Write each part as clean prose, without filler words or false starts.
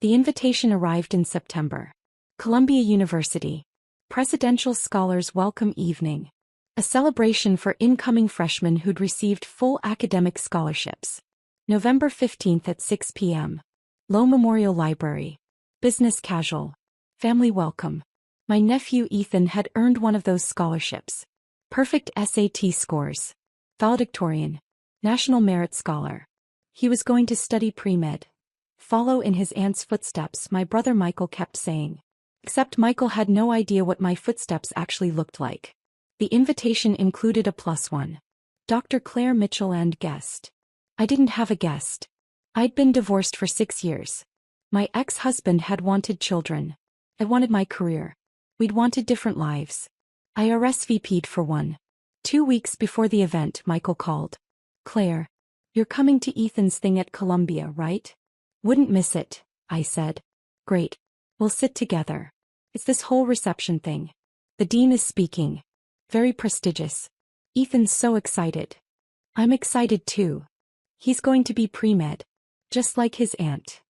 The invitation arrived in September. Columbia University. Presidential Scholars Welcome Evening. A celebration for incoming freshmen who'd received full academic scholarships. November 15th at 6 p.m. Low Memorial Library. Business casual. Family welcome. My nephew Ethan had earned one of those scholarships. Perfect SAT scores. Valedictorian. National Merit Scholar. He was going to study pre-med. Follow in his aunt's footsteps, my brother Michael kept saying. Except Michael had no idea what my footsteps actually looked like. The invitation included a +1. Dr. Claire Mitchell and guest. I didn't have a guest. I'd been divorced for 6 years. My ex-husband had wanted children. I wanted my career. We'd wanted different lives. I RSVP'd for one. 2 weeks before the event, Michael called. Claire, you're coming to Ethan's thing at Columbia, right? Wouldn't miss it, I said. Great. We'll sit together. It's this whole reception thing. The dean is speaking. Very prestigious. Ethan's so excited. I'm excited too. He's going to be pre-med. Just like his aunt.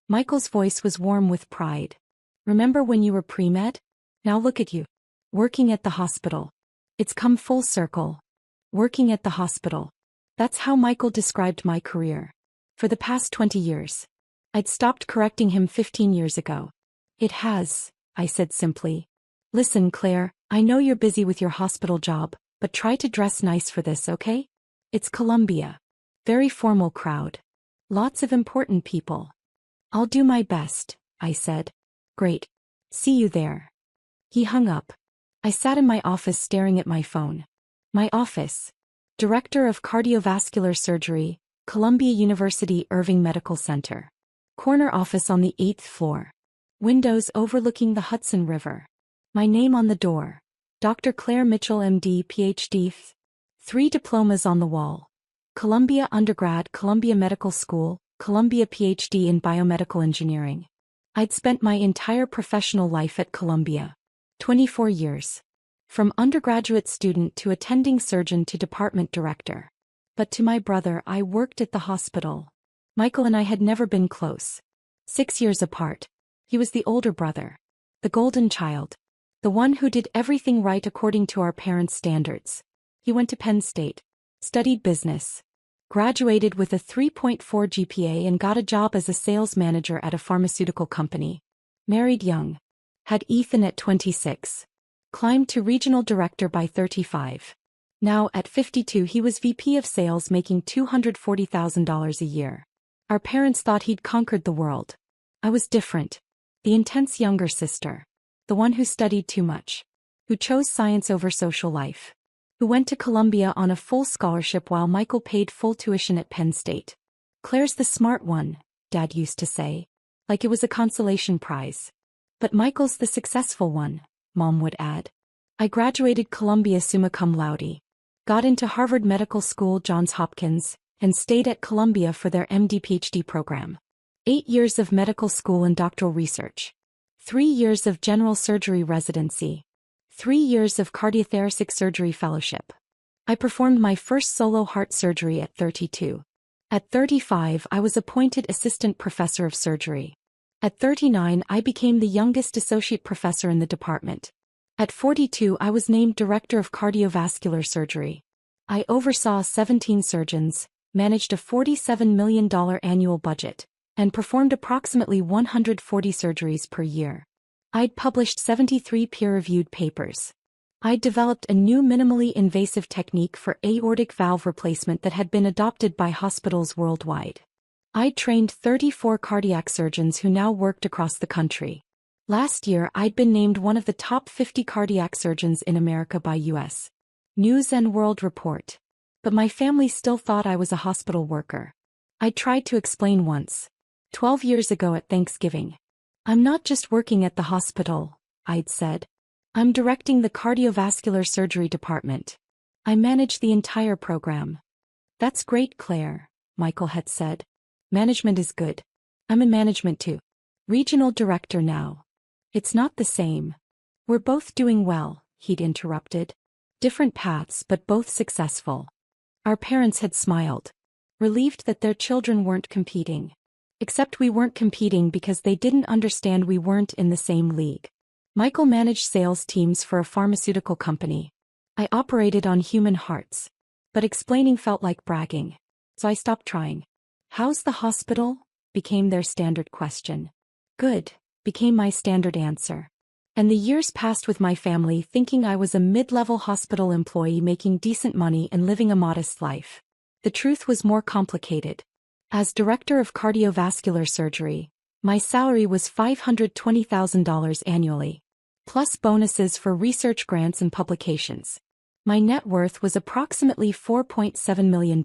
Michael's voice was warm with pride. Remember when you were pre-med? Now look at you. Working at the hospital. It's come full circle. Working at the hospital. That's how Michael described my career. For the past 20 years. I'd stopped correcting him 15 years ago. It has, I said simply. Listen, Claire, I know you're busy with your hospital job, but try to dress nice for this, okay? It's Columbia. Very formal crowd. Lots of important people. I'll do my best, I said. Great. See you there. He hung up. I sat in my office staring at my phone. My office. Director of Cardiovascular Surgery, Columbia University Irving Medical Center. Corner office on the 8th floor. Windows overlooking the Hudson River. My name on the door. Dr. Claire Mitchell MD PhD. 3 diplomas on the wall. Columbia undergrad, Columbia Medical School, Columbia PhD in Biomedical Engineering. I'd spent my entire professional life at Columbia. 24 years. From undergraduate student to attending surgeon to department director. But to my brother, I worked at the hospital. Michael and I had never been close. 6 years apart. He was the older brother. The golden child. The one who did everything right according to our parents' standards. He went to Penn State. Studied business. Graduated with a 3.4 GPA and got a job as a sales manager at a pharmaceutical company. Married young. Had Ethan at 26. Climbed to regional director by 35. Now, at 52, he was VP of sales making $240,000 a year. Our parents thought he'd conquered the world. I was different. The intense younger sister. The one who studied too much. Who chose science over social life. Who went to Columbia on a full scholarship while Michael paid full tuition at Penn State. Claire's the smart one, Dad used to say. Like it was a consolation prize. But Michael's the successful one, Mom would add. I graduated Columbia summa cum laude. Got into Harvard Medical School, Johns Hopkins, and stayed at Columbia for their MD-PhD program. 8 years of medical school and doctoral research. 3 years of general surgery residency. 3 years of cardiothoracic surgery fellowship. I performed my first solo heart surgery at 32. At 35, I was appointed assistant professor of surgery. At 39, I became the youngest associate professor in the department. At 42, I was named director of cardiovascular surgery. I oversaw 17 surgeons, managed a $47 million annual budget, and performed approximately 140 surgeries per year. I'd published 73 peer-reviewed papers. I'd developed a new minimally invasive technique for aortic valve replacement that had been adopted by hospitals worldwide. I'd trained 34 cardiac surgeons who now worked across the country. Last year, I'd been named one of the top 50 cardiac surgeons in America by U.S. News and World Report. But my family still thought I was a hospital worker. I tried to explain once. 12 years ago at Thanksgiving. I'm not just working at the hospital, I'd said. I'm directing the cardiovascular surgery department. I manage the entire program. That's great, Claire, Michael had said. Management is good. I'm in management too. Regional director now. It's not the same. We're both doing well, he'd interrupted. Different paths but both successful. Our parents had smiled. Relieved that their children weren't competing. Except we weren't competing because they didn't understand we weren't in the same league. Michael managed sales teams for a pharmaceutical company. I operated on human hearts. But explaining felt like bragging. So I stopped trying. "How's the hospital?" became their standard question. "Good," became my standard answer. And the years passed with my family thinking I was a mid-level hospital employee making decent money and living a modest life. The truth was more complicated. As director of cardiovascular surgery, my salary was $520,000 annually, plus bonuses for research grants and publications. My net worth was approximately $4.7 million.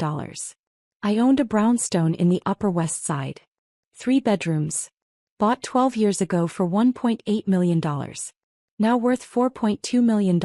I owned a brownstone in the Upper West Side. 3 bedrooms. Bought 12 years ago for $1.8 million. Now worth $4.2 million.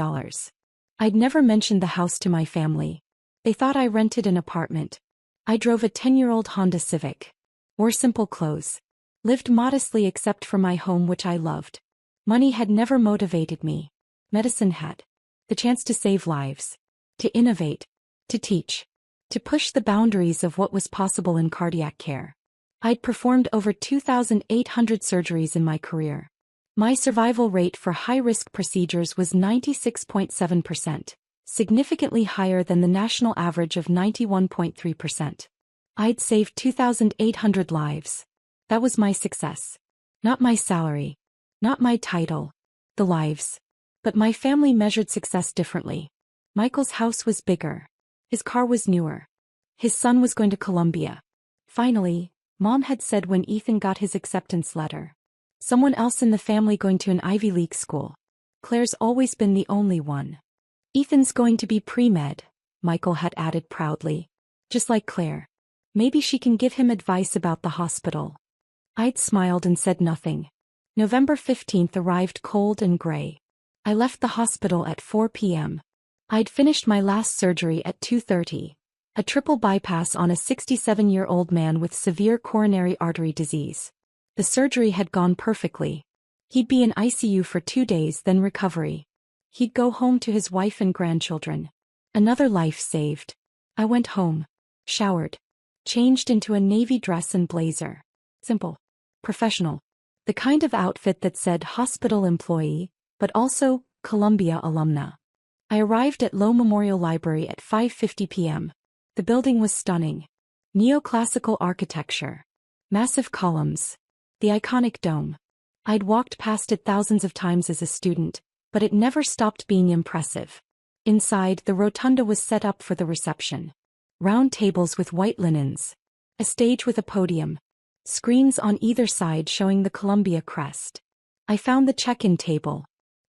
I'd never mentioned the house to my family. They thought I rented an apartment. I drove a 10-year-old Honda Civic. Wore simple clothes. Lived modestly except for my home which I loved. Money had never motivated me. Medicine had. The chance to save lives. To innovate. To teach. To push the boundaries of what was possible in cardiac care. I'd performed over 2,800 surgeries in my career. My survival rate for high-risk procedures was 96.7%, significantly higher than the national average of 91.3%. I'd saved 2,800 lives. That was my success. Not my salary. Not my title. The lives. But my family measured success differently. Michael's house was bigger. His car was newer. His son was going to Columbia. Finally, Mom had said when Ethan got his acceptance letter. Someone else in the family going to an Ivy League school. Claire's always been the only one. Ethan's going to be pre-med, Michael had added proudly. Just like Claire. Maybe she can give him advice about the hospital. I'd smiled and said nothing. November 15th arrived cold and gray. I left the hospital at 4 p.m. I'd finished my last surgery at 2:30. A triple bypass on a 67-year-old man with severe coronary artery disease. The surgery had gone perfectly. He'd be in ICU for 2 days then recovery. He'd go home to his wife and grandchildren. Another life saved. I went home. Showered. Changed into a navy dress and blazer. Simple. Professional. The kind of outfit that said hospital employee, but also Columbia alumna. I arrived at Low Memorial Library at 5:50 p.m. The building was stunning. Neoclassical architecture. Massive columns. The iconic dome. I'd walked past it thousands of times as a student, but it never stopped being impressive. Inside, the rotunda was set up for the reception. Round tables with white linens. A stage with a podium. Screens on either side showing the Columbia crest. I found the check-in table.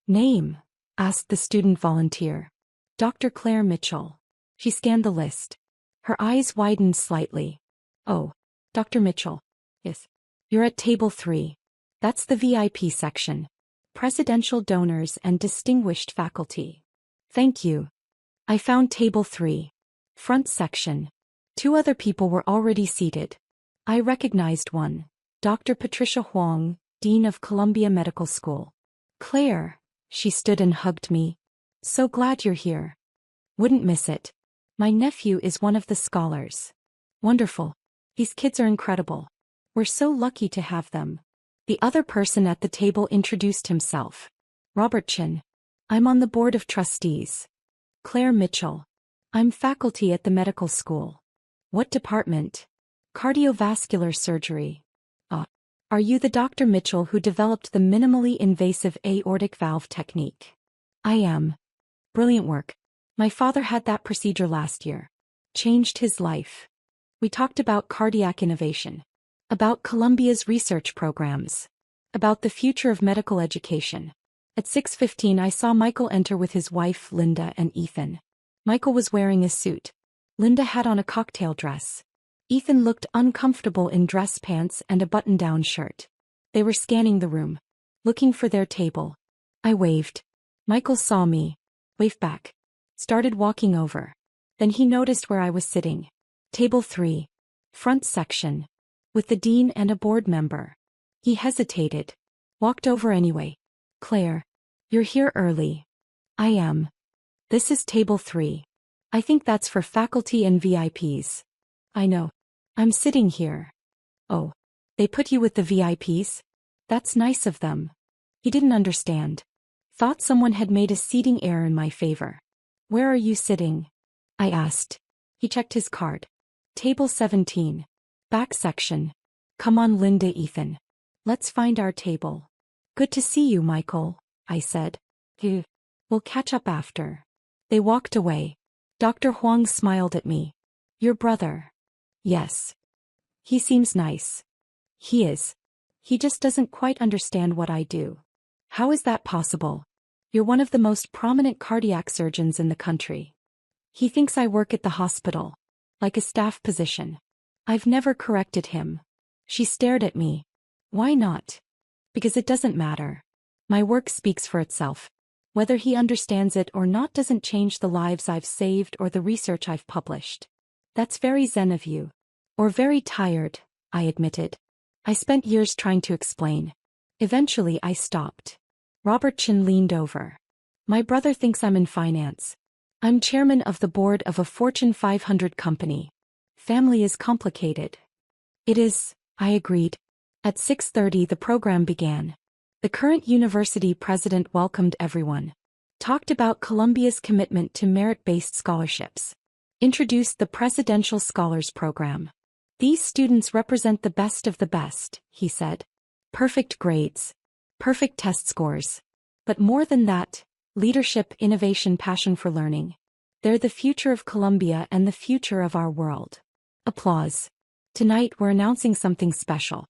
"Name?" asked the student volunteer. "Dr. Claire Mitchell." She scanned the list. Her eyes widened slightly. "Oh, Dr. Mitchell. Yes. You're at table 3. That's the VIP section. Presidential donors and distinguished faculty." "Thank you." I found table 3. Front section. 2 other people were already seated. I recognized one. Dr. Patricia Huang, Dean of Columbia Medical School. "Claire." She stood and hugged me. "So glad you're here. Wouldn't miss it. My nephew is one of the scholars." "Wonderful. These kids are incredible. We're so lucky to have them." The other person at the table introduced himself. "Robert Chin. I'm on the board of trustees." "Claire Mitchell. I'm faculty at the medical school." "What department?" "Cardiovascular surgery." "Ah. Are you the Dr. Mitchell who developed the minimally invasive aortic valve technique?" "I am." "Brilliant work. My father had that procedure last year. Changed his life." We talked about cardiac innovation. About Columbia's research programs. About the future of medical education. At 6:15 I saw Michael enter with his wife Linda and Ethan. Michael was wearing a suit. Linda had on a cocktail dress. Ethan looked uncomfortable in dress pants and a button-down shirt. They were scanning the room. Looking for their table. I waved. Michael saw me. Waved back. Started walking over. Then he noticed where I was sitting. Table 3. Front section. With the dean and a board member. He hesitated. Walked over anyway. "Claire. You're here early." "I am." "This is table 3. I think that's for faculty and VIPs." "I know. I'm sitting here." "Oh. They put you with the VIPs? That's nice of them. He didn't understand. Thought someone had made a seating error in my favor. Where are you sitting? I asked. He checked his card. Table 17. Back section. Come on, Linda, Ethan. Let's find our table. Good to see you, Michael, I said. We'll catch up after. They walked away. Dr. Huang smiled at me. Your brother? Yes. He seems nice. He is. He just doesn't quite understand what I do. How is that possible? You're one of the most prominent cardiac surgeons in the country. He thinks I work at the hospital, like a staff position. I've never corrected him. She stared at me. Why not? Because it doesn't matter. My work speaks for itself. Whether he understands it or not doesn't change the lives I've saved or the research I've published. That's very zen of you. Or very tired, I admitted. I spent years trying to explain. Eventually I stopped. Robert Chin leaned over. My brother thinks I'm in finance. I'm chairman of the board of a Fortune 500 company. Family is complicated. It is, I agreed. At 6:30 the program began. The current university president welcomed everyone. Talked about Columbia's commitment to merit-based scholarships. Introduced the Presidential Scholars Program. These students represent the best of the best, he said. Perfect grades. Perfect test scores. But more than that, leadership, innovation, passion for learning. They're the future of Columbia and the future of our world. Applause. Tonight we're announcing something special.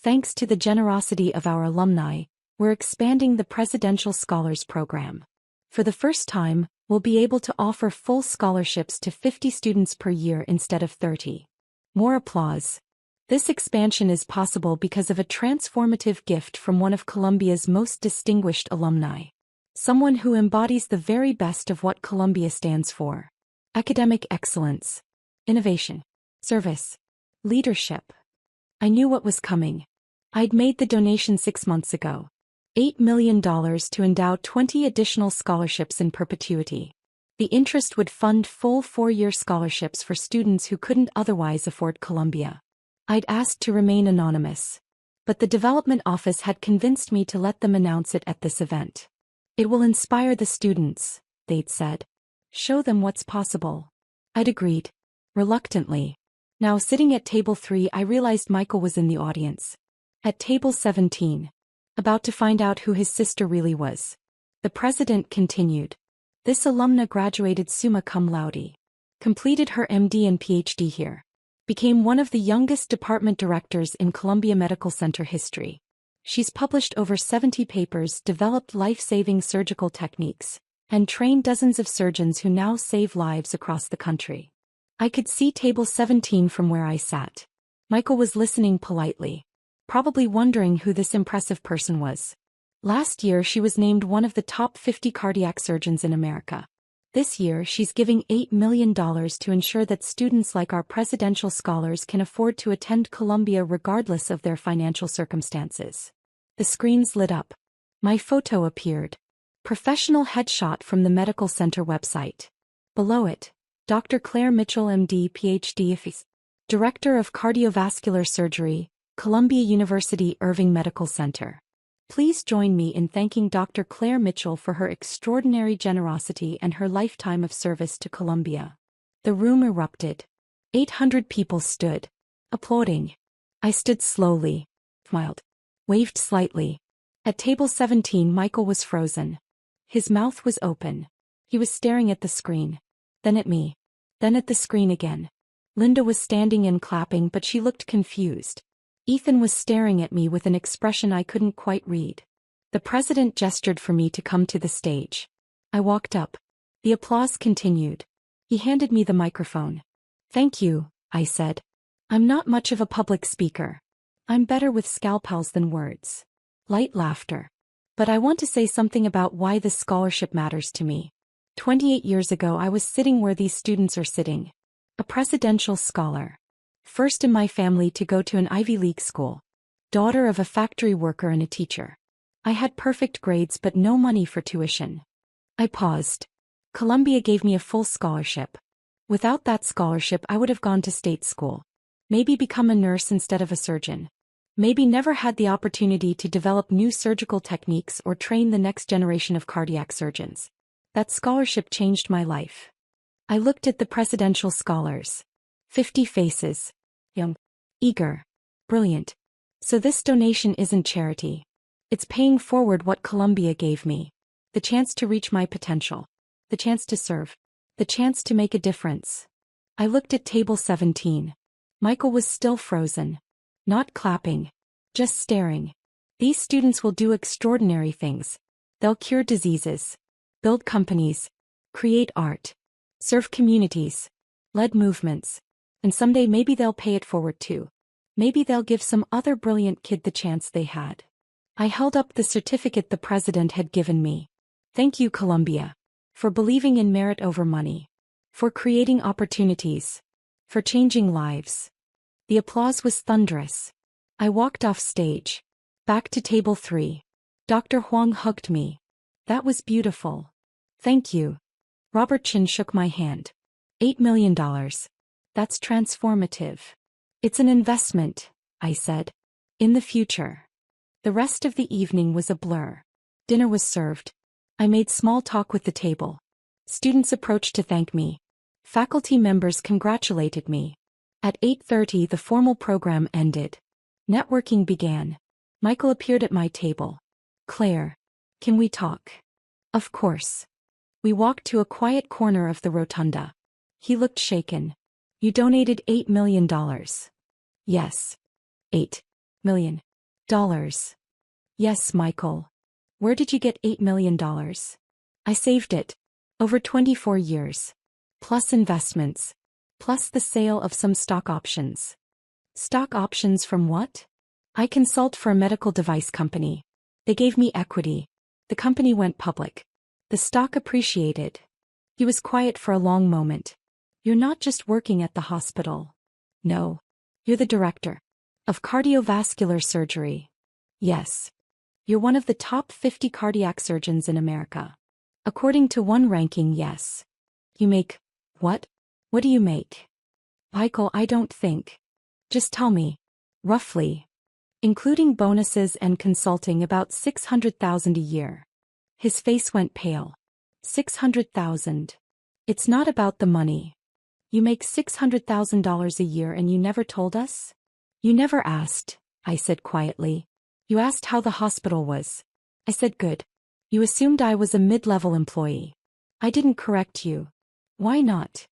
Thanks to the generosity of our alumni, we're expanding the Presidential Scholars Program. For the first time, we'll be able to offer full scholarships to 50 students per year instead of 30. More applause. This expansion is possible because of a transformative gift from one of Columbia's most distinguished alumni. Someone who embodies the very best of what Columbia stands for. Academic excellence. Innovation. Service. Leadership. I knew what was coming. I'd made the donation 6 months ago. $8 million to endow 20 additional scholarships in perpetuity. The interest would fund full 4-year scholarships for students who couldn't otherwise afford Columbia. I'd asked to remain anonymous. But the development office had convinced me to let them announce it at this event. It will inspire the students, they'd said. Show them what's possible. I'd agreed. Reluctantly. Now sitting at table 3 I realized Michael was in the audience. At table 17. About to find out who his sister really was. The president continued. This alumna graduated summa cum laude. Completed her MD and PhD here. Became one of the youngest department directors in Columbia Medical Center history. She's published over 70 papers, developed life-saving surgical techniques, and trained dozens of surgeons who now save lives across the country. I could see table 17 from where I sat. Michael was listening politely. Probably wondering who this impressive person was. Last year she was named one of the top 50 cardiac surgeons in America. This year she's giving $8 million to ensure that students like our presidential scholars can afford to attend Columbia regardless of their financial circumstances. The screens lit up. My photo appeared. Professional headshot from the medical center website. Below it, Dr. Claire Mitchell MD PhD, Director of Cardiovascular Surgery, Columbia University Irving Medical Center. Please join me in thanking Dr. Claire Mitchell for her extraordinary generosity and her lifetime of service to Columbia. The room erupted. 800 people stood, applauding. I stood slowly, smiled, waved slightly. At table 17 Michael was frozen. His mouth was open. He was staring at the screen. Then at me. Then at the screen again. Linda was standing and clapping, but she looked confused. Ethan was staring at me with an expression I couldn't quite read. The president gestured for me to come to the stage. I walked up. The applause continued. He handed me the microphone. Thank you, I said. I'm not much of a public speaker. I'm better with scalpels than words. Light laughter. But I want to say something about why this scholarship matters to me. 28 years ago I was sitting where these students are sitting. A presidential scholar. First in my family to go to an Ivy League school. Daughter of a factory worker and a teacher. I had perfect grades but no money for tuition. I paused. Columbia gave me a full scholarship. Without that scholarship I would have gone to state school. Maybe become a nurse instead of a surgeon. Maybe never had the opportunity to develop new surgical techniques or train the next generation of cardiac surgeons. That scholarship changed my life. I looked at the presidential scholars. 50 faces. Young. Eager. Brilliant. So this donation isn't charity. It's paying forward what Columbia gave me. The chance to reach my potential. The chance to serve. The chance to make a difference. I looked at table 17. Michael was still frozen. Not clapping. Just staring. These students will do extraordinary things. They'll cure diseases. Build companies. Create art. Serve communities. Lead movements. And someday maybe they'll pay it forward too. Maybe they'll give some other brilliant kid the chance they had. I held up the certificate the president had given me. Thank you, Columbia. For believing in merit over money. For creating opportunities. For changing lives. The applause was thunderous. I walked off stage. Back to table 3. Dr. Huang hugged me. That was beautiful. Thank you. Robert Chin shook my hand. $8 million. That's transformative. It's an investment, I said. In the future. The rest of the evening was a blur. Dinner was served. I made small talk with the table. Students approached to thank me. Faculty members congratulated me. At 8:30 the formal program ended. Networking began. Michael appeared at my table. Claire. Can we talk? Of course. We walked to a quiet corner of the rotunda. He looked shaken. You donated $8 million. Yes. $8 million. Yes, Michael. Where did you get $8 million? I saved it. Over 24 years. Plus investments. Plus the sale of some stock options. Stock options from what? I consult for a medical device company. They gave me equity. The company went public. The stock appreciated. He was quiet for a long moment. You're not just working at the hospital. No. You're the director. Of cardiovascular surgery. Yes. You're one of the top 50 cardiac surgeons in America. According to one ranking, yes. You make, what? What do you make? Michael, I don't think. Just tell me. Roughly. Including bonuses and consulting, about $600,000 a year. His face went pale. $600,000. It's not about the money. You make $600,000 a year and you never told us? You never asked, I said quietly. You asked how the hospital was. I said good. You assumed I was a mid-level employee. I didn't correct you. Why not?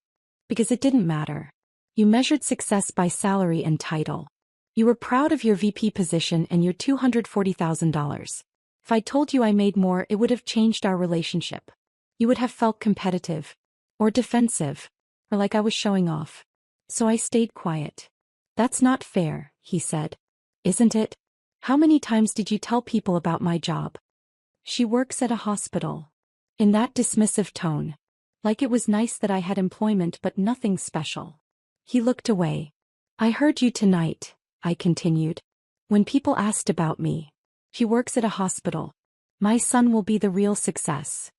Because it didn't matter. You measured success by salary and title. You were proud of your VP position and your $240,000. If I told you I made more, it would have changed our relationship. You would have felt competitive. Or defensive. Or like I was showing off. So I stayed quiet. That's not fair, he said. Isn't it? How many times did you tell people about my job? She works at a hospital. In that dismissive tone. Like it was nice that I had employment but nothing special. He looked away. I heard you tonight, I continued. When people asked about me. She works at a hospital. My son will be the real success.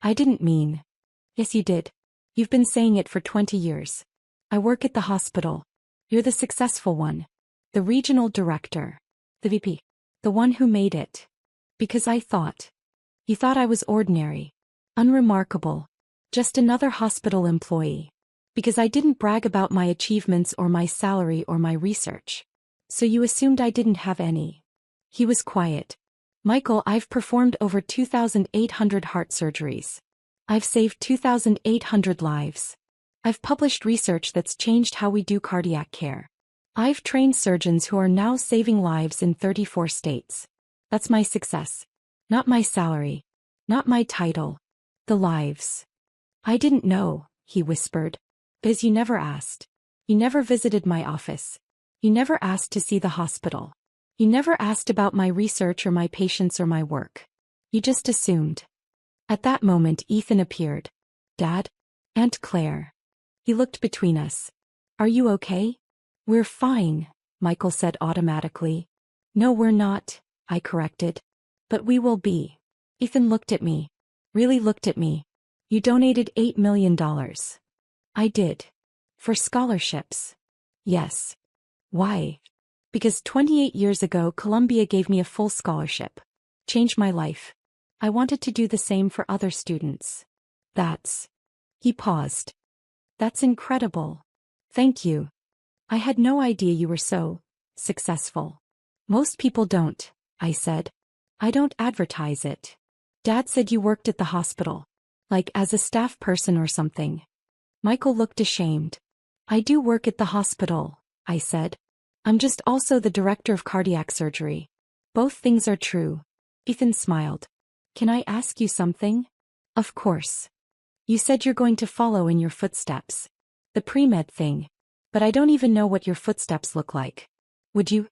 I didn't mean. Yes, you did. You've been saying it for 20 years. I work at the hospital. You're the successful one. The regional director. The VP. The one who made it. Because I thought. You thought I was ordinary. Unremarkable. Just another hospital employee. Because I didn't brag about my achievements or my salary or my research. So you assumed I didn't have any. He was quiet. Michael, I've performed over 2,800 heart surgeries. I've saved 2,800 lives. I've published research that's changed how we do cardiac care. I've trained surgeons who are now saving lives in 34 states. That's my success. Not my salary. Not my title. The lives. I didn't know, he whispered. Because you never asked. You never visited my office. You never asked to see the hospital. You never asked about my research or my patients or my work. You just assumed. At that moment Ethan appeared. Dad? Aunt Claire. He looked between us. Are you okay? We're fine, Michael said automatically. No, we're not, I corrected. But we will be. Ethan looked at me. Really looked at me. You donated $8 million. I did. For scholarships. Yes. Why? Because 28 years ago Columbia gave me a full scholarship. Changed my life. I wanted to do the same for other students. That's... He paused. That's incredible. Thank you. I had no idea you were so successful. Most people don't, I said. I don't advertise it. Dad said you worked at the hospital. Like as a staff person or something. Michael looked ashamed. I do work at the hospital, I said. I'm just also the director of cardiac surgery. Both things are true. Ethan smiled. Can I ask you something? Of course. You said you're going to follow in your footsteps. The pre-med thing. But I don't even know what your footsteps look like. Would you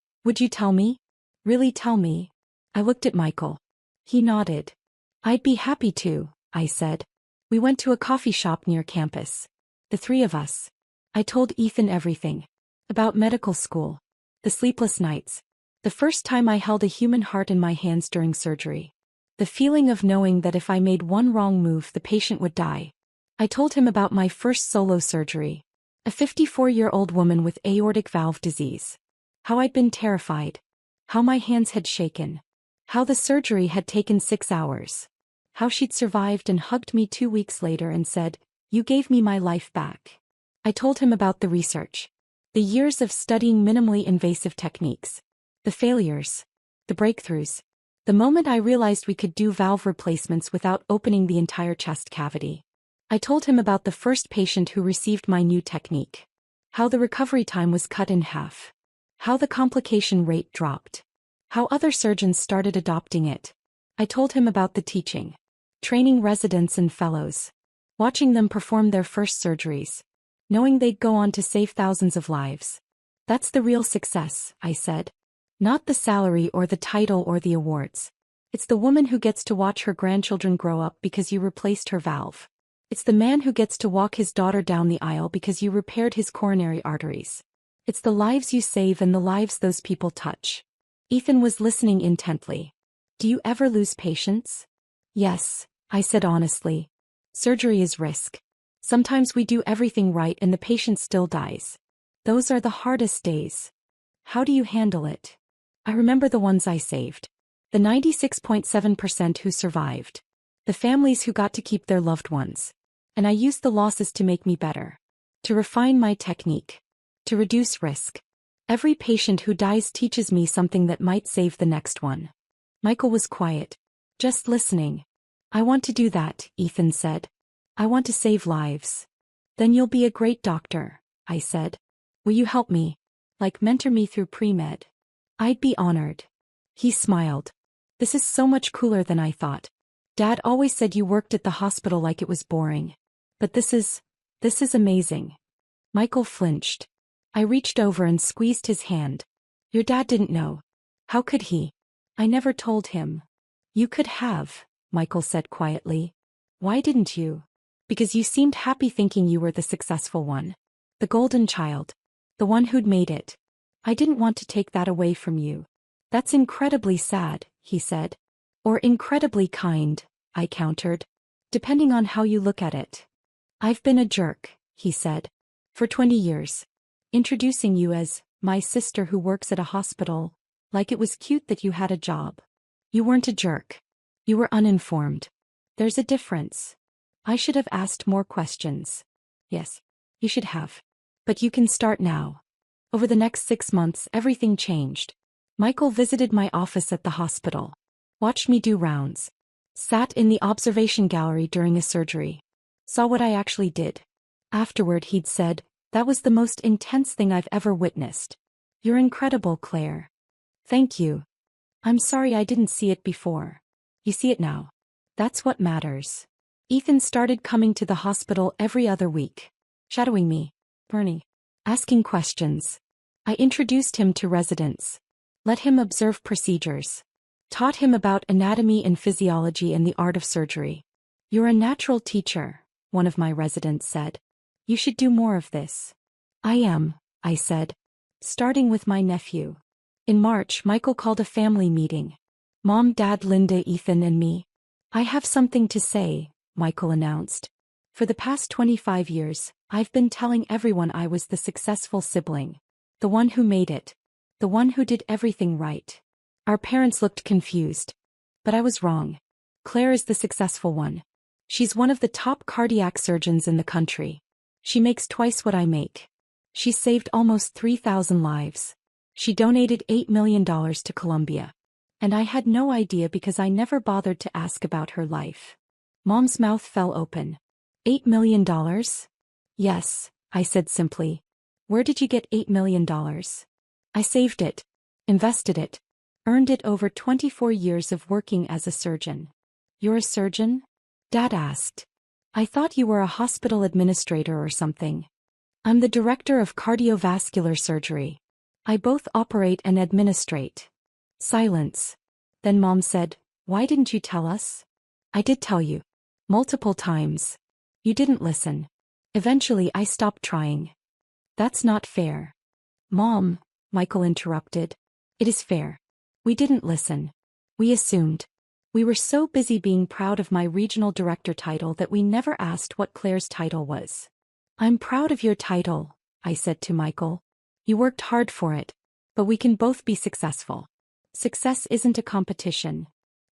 tell me? Really tell me? I looked at Michael. He nodded. I'd be happy to, I said. We went to a coffee shop near campus. The three of us. I told Ethan everything. About medical school. The sleepless nights. The first time I held a human heart in my hands during surgery. The feeling of knowing that if I made one wrong move the patient would die. I told him about my first solo surgery. A 54-year-old woman with aortic valve disease. How I'd been terrified. How my hands had shaken. How the surgery had taken 6 hours. How she'd survived and hugged me 2 weeks later and said, "You gave me my life back." I told him about the research. The years of studying minimally invasive techniques. The failures. The breakthroughs. The moment I realized we could do valve replacements without opening the entire chest cavity. I told him about the first patient who received my new technique. How the recovery time was cut in half. How the complication rate dropped. How other surgeons started adopting it. I told him about the teaching. Training residents and fellows. Watching them perform their first surgeries. Knowing they'd go on to save thousands of lives. That's the real success, I said. Not the salary or the title or the awards. It's the woman who gets to watch her grandchildren grow up because you replaced her valve. It's the man who gets to walk his daughter down the aisle because you repaired his coronary arteries. It's the lives you save and the lives those people touch. Ethan was listening intently. Do you ever lose patience? Yes, I said honestly. Surgery is risk. Sometimes we do everything right and the patient still dies. Those are the hardest days. How do you handle it? I remember the ones I saved. The 96.7% who survived. The families who got to keep their loved ones. And I used the losses to make me better. To refine my technique. To reduce risk. Every patient who dies teaches me something that might save the next one. Michael was quiet. Just listening. I want to do that, Ethan said. I want to save lives. Then you'll be a great doctor, I said. Will you help me? Like mentor me through pre-med? I'd be honored. He smiled. This is so much cooler than I thought. Dad always said you worked at the hospital like it was boring. But this is amazing. Michael flinched. I reached over and squeezed his hand. Your dad didn't know. How could he? I never told him. You could have, Michael said quietly. Why didn't you? Because you seemed happy thinking you were the successful one. The golden child. The one who'd made it. I didn't want to take that away from you. That's incredibly sad, he said. Or incredibly kind, I countered. Depending on how you look at it. I've been a jerk, he said. For 20 years. Introducing you as my sister who works at a hospital, like it was cute that you had a job. You weren't a jerk. You were uninformed. There's a difference. I should have asked more questions. Yes, you should have. But you can start now. Over the next 6 months, everything changed. Michael visited my office at the hospital. Watched me do rounds. Sat in the observation gallery during a surgery. Saw what I actually did. Afterward he'd said, "That was the most intense thing I've ever witnessed. You're incredible, Claire." Thank you. I'm sorry I didn't see it before. You see it now. That's what matters. Ethan started coming to the hospital every other week. Shadowing me. Bernie. Asking questions. I introduced him to residents. Let him observe procedures. Taught him about anatomy and physiology and the art of surgery. You're a natural teacher, one of my residents said. You should do more of this. I am, I said. Starting with my nephew. In March, Michael called a family meeting. Mom, Dad, Linda, Ethan, and me. I have something to say, Michael announced. For the past 25 years, I've been telling everyone I was the successful sibling. The one who made it. The one who did everything right. Our parents looked confused. But I was wrong. Claire is the successful one. She's one of the top cardiac surgeons in the country. She makes twice what I make. She saved almost 3,000 lives. She donated $8 million to Colombia. And I had no idea because I never bothered to ask about her life. Mom's mouth fell open. $8 million? Yes, I said simply. Where did you get $8 million? I saved it. Invested it. Earned it over 24 years of working as a surgeon. You're a surgeon? Dad asked. I thought you were a hospital administrator or something. I'm the director of cardiovascular surgery. I both operate and administrate. Silence. Then Mom said, why didn't you tell us? I did tell you. Multiple times. You didn't listen. Eventually I stopped trying. That's not fair. Mom, Michael interrupted. It is fair. We didn't listen. We assumed. We were so busy being proud of my regional director title that we never asked what Claire's title was. I'm proud of your title, I said to Michael. You worked hard for it. But we can both be successful. Success isn't a competition.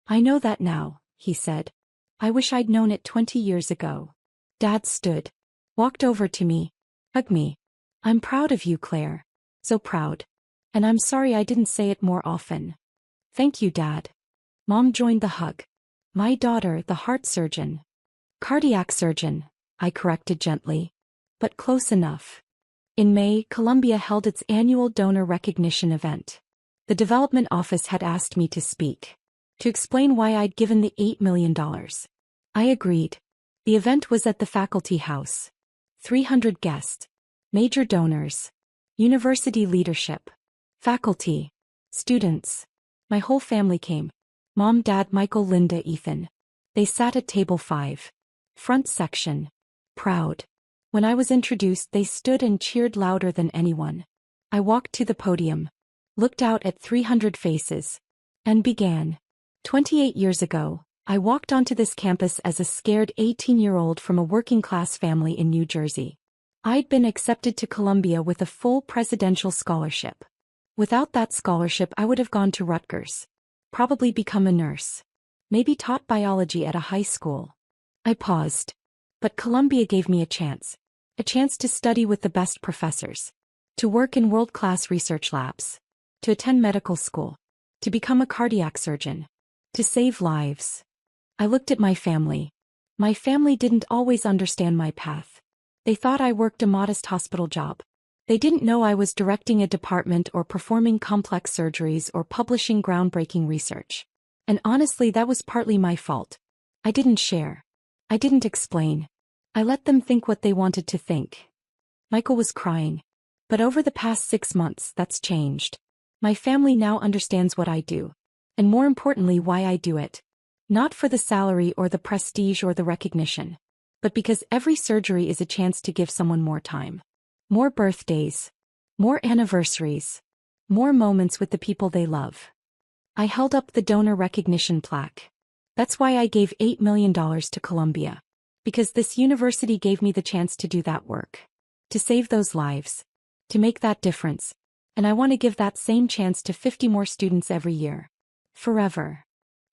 I know that now, he said. I wish I'd known it 20 years ago. Dad stood. Walked over to me. Hugged me. I'm proud of you, Claire. So proud. And I'm sorry I didn't say it more often. Thank you, Dad. Mom joined the hug. My daughter, the heart surgeon. Cardiac surgeon, I corrected gently. But close enough. In May, Colombia held its annual donor recognition event. The development office had asked me to speak. To explain why I'd given the $8 million. I agreed. The event was at the faculty house. 300 guests. Major donors. University leadership. Faculty. Students. My whole family came. Mom, Dad, Michael, Linda, Ethan. They sat at table 5. Front section. Proud. When I was introduced, they stood and cheered louder than anyone. I walked to the podium. Looked out at 300 faces. And began. 28 years ago, I walked onto this campus as a scared 18-year-old from a working-class family in New Jersey. I'd been accepted to Columbia with a full presidential scholarship. Without that scholarship, I would have gone to Rutgers. Probably become a nurse. Maybe taught biology at a high school. I paused. But Columbia gave me a chance. A chance to study with the best professors. To work in world-class research labs. To attend medical school. To become a cardiac surgeon. To save lives. I looked at my family. My family didn't always understand my path. They thought I worked a modest hospital job. They didn't know I was directing a department or performing complex surgeries or publishing groundbreaking research. And honestly, that was partly my fault. I didn't share. I didn't explain. I let them think what they wanted to think. Michael was crying. But over the past 6 months, that's changed. My family now understands what I do. And more importantly, why I do it. Not for the salary or the prestige or the recognition. But because every surgery is a chance to give someone more time. More birthdays. More anniversaries. More moments with the people they love. I held up the donor recognition plaque. That's why I gave $8 million to Columbia. Because this university gave me the chance to do that work. To save those lives. To make that difference. And I want to give that same chance to 50 more students every year. Forever.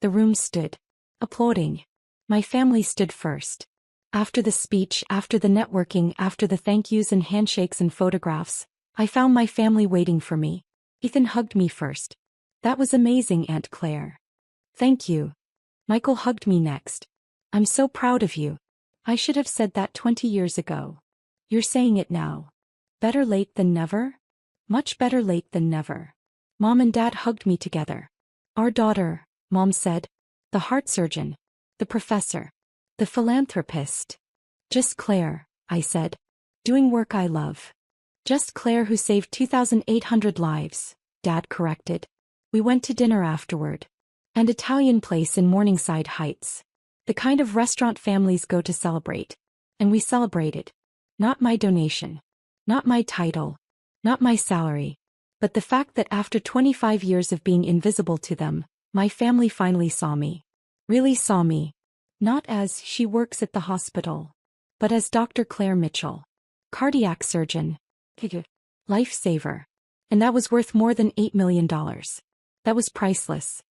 The room stood. Applauding. My family stood first. After the speech, after the networking, after the thank yous and handshakes and photographs, I found my family waiting for me. Ethan hugged me first. That was amazing, Aunt Claire. Thank you. Michael hugged me next. I'm so proud of you. I should have said that 20 years ago. You're saying it now. Better late than never? Much better late than never. Mom and Dad hugged me together. Our daughter, Mom said. The heart surgeon. The professor. The philanthropist. Just Claire, I said. Doing work I love. Just Claire who saved 2,800 lives, Dad corrected. We went to dinner afterward. An Italian place in Morningside Heights. The kind of restaurant families go to celebrate. And we celebrated. Not my donation. Not my title. Not my salary. But the fact that after 25 years of being invisible to them, my family finally saw me. Really saw me. Not as she works at the hospital. But as Dr. Claire Mitchell. Cardiac surgeon. Lifesaver. And that was worth more than $8 million. That was priceless.